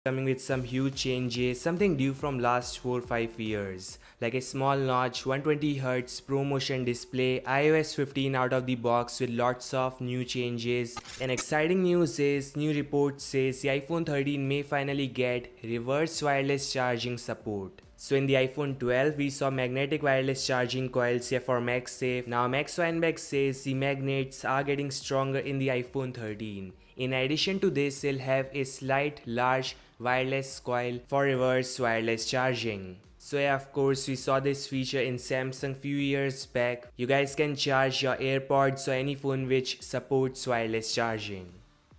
coming with some huge changes, something due from last 4-5 years, like a small notch 120Hz ProMotion display, iOS 15 out of the box with lots of new changes. And exciting news is, new report says the iPhone 13 may finally get reverse wireless charging support. So in the iPhone 12, we saw magnetic wireless charging coils here for MagSafe. Now Maxweinberg says the magnets are getting stronger in the iPhone 13. In addition to this, they'll have a slight large wireless coil for reverse wireless charging. So yeah, of course, we saw this feature in Samsung few years back. You guys can charge your AirPods or any phone which supports wireless charging.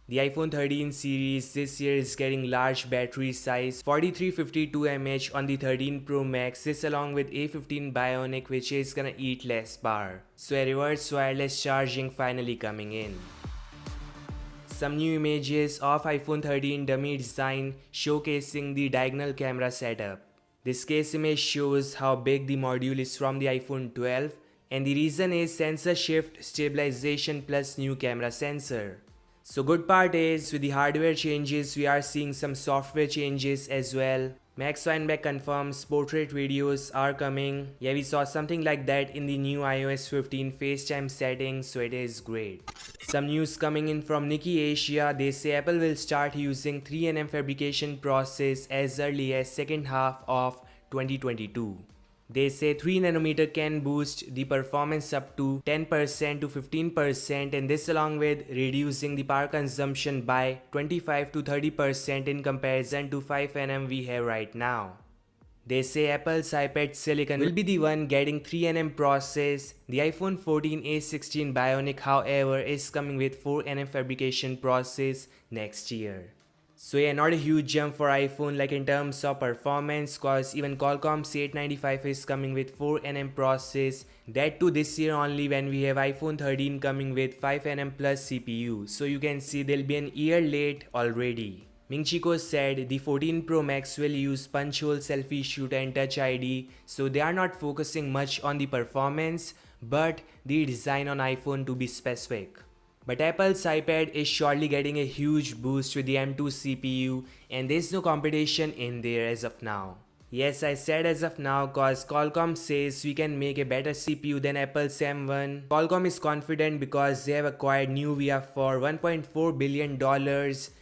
The iPhone 13 series this year is getting large battery size, 4352 mAh on the 13 Pro Max, this along with A15 Bionic, which is gonna eat less power. So a reverse wireless charging finally coming in. Some new images of iPhone 13 dummy design showcasing the diagonal camera setup. This case image shows how big the module is from the iPhone 12, and the reason is sensor shift stabilization plus new camera sensor. So good part is, with the hardware changes, we are seeing some software changes as well. Max Weinberg confirms portrait videos are coming. Yeah, we saw something like that in the new iOS 15 FaceTime settings, so it is great. Some news coming in from Nikkei Asia. They say Apple will start using 3nm fabrication process as early as second half of 2022. They say 3nm can boost the performance up to 10% to 15%, and this along with reducing the power consumption by 25 to 30% in comparison to 5nm we have right now. They say Apple's iPad Silicon will be the one getting 3nm process. The iPhone 14 A16 Bionic, however, is coming with 4nm fabrication process next year. So yeah, not a huge jump for iPhone like in terms of performance, cause even Qualcomm's 895 is coming with 4nm process. That too this year only, when we have iPhone 13 coming with 5nm plus CPU. So you can see they'll be an year late already. Ming Chi Kuo said the 14 Pro Max will use punch hole selfie shoot and Touch ID, so they are not focusing much on the performance but the design on iPhone to be specific. But Apple's iPad is surely getting a huge boost with the M2 CPU, and there's no competition in there as of now. Yes, I said as of now cause Qualcomm says we can make a better CPU than Apple's M1. Qualcomm is confident because they have acquired Nuvia for $1.4 billion.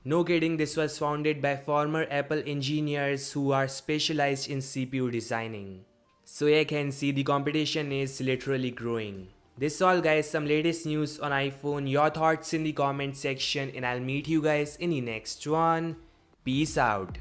No kidding, this was founded by former Apple engineers who are specialized in CPU designing. So you can see the competition is literally growing. This is all guys, some latest news on iPhone. Your thoughts in the comment section, and I'll meet you guys in the next one. Peace out.